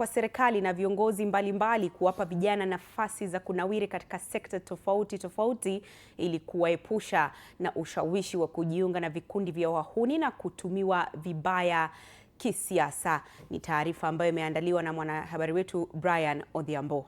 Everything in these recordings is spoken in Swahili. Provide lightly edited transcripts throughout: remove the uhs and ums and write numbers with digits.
Kwa serikali na viongozi mbalimbali kuwapa vijana nafasi za kunawiri katika sekta tofauti ili kuwaepusha na ushawishi wa kujiunga na vikundi vya wahuni na kutumiwa vibaya kisiasa. Ni taarifa ambayo imeandaliwa na mwanahabari wetu Brian Odhiambo.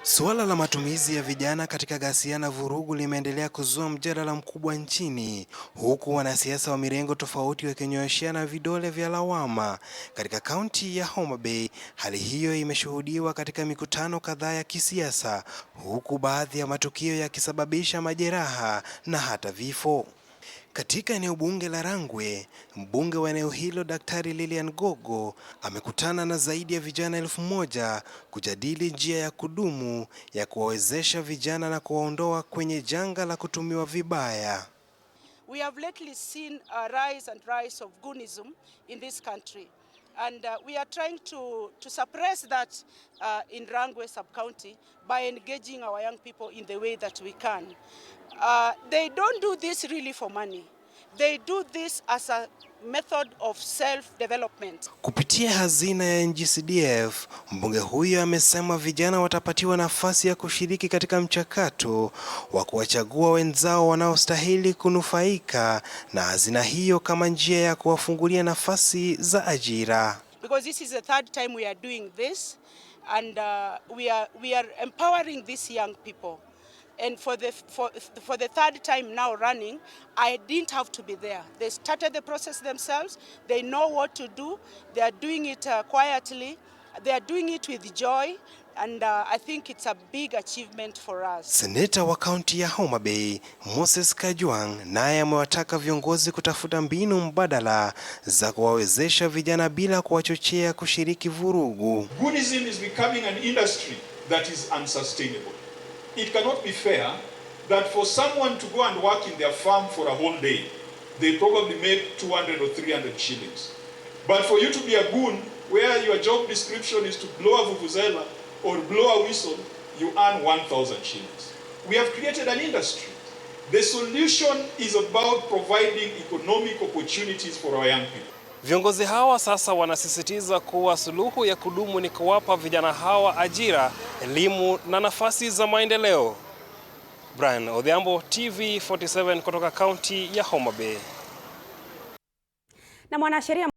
Suala la matumizi ya vijana katika ghasia na vurugu limeendelea kuzua mjadala mkubwa nchini, huku wanasiasa wa mirengo tofauti wakinyoosheana vidole vya lawama. Katika kaunti ya Homa Bay, hali hiyo imeshuhudiwa katika mikutano kadhaa ya kisiasa, huku baadhi ya matukio yakisababisha majeraha na hata vifo. Katika eneo bunge la Rangwe, mbunge wa eneo hilo Daktari Lilian Gogo amekutana na zaidi ya vijana 1000 kujadili njia ya kudumu ya kuwawezesha vijana na kuwaondoa kwenye janga la kutumiwa vibaya. We have lately seen a rise of goonism in this country, and we are trying to suppress that in Rangwe sub-county by engaging our young people in the way that we can. They don't do this really for money. They do this as a method of self-development. Kupitia hazina ya NG-CDF, mbunge huyo amesema vijana watapatiwa nafasi ya kushiriki katika mchakato wa kuwachagua wenzao wanaostahili kunufaika na hazina hiyo kama njia ya kuwafungulia nafasi za ajira. Because this is the third time we are doing this, and we are empowering these young people. And for the third time now running, I didn't have to be there. They started the process themselves. They know what to do. They are doing it quietly. They are doing it with joy. And I think it's a big achievement for us. Seneta wa kaunti ya Homa Bay, Moses Kajwang, naye amewataka viongozi kutafuta mbinu mbadala za kuwawezesha vijana bila kuwachochea kushiriki vurugu. Goonism is becoming an industry that is unsustainable. It cannot be fair that for someone to go and work in their farm for a whole day, they probably make 200 or 300 shillings. But for you to be a goon, where your job description is to blow a vuvuzela or blow a whistle, you earn 1,000 shillings. We have created an industry. The solution is about providing economic opportunities for our young people. Viongozi hawa sasa wanasisitiza kuwa suluhu ya kudumu ni kuwapa vijana hawa ajira, elimu na nafasi za maendeleo. Brian Odhiambo, TV47 kutoka kaunti ya Homa Bay. Na mwanasheria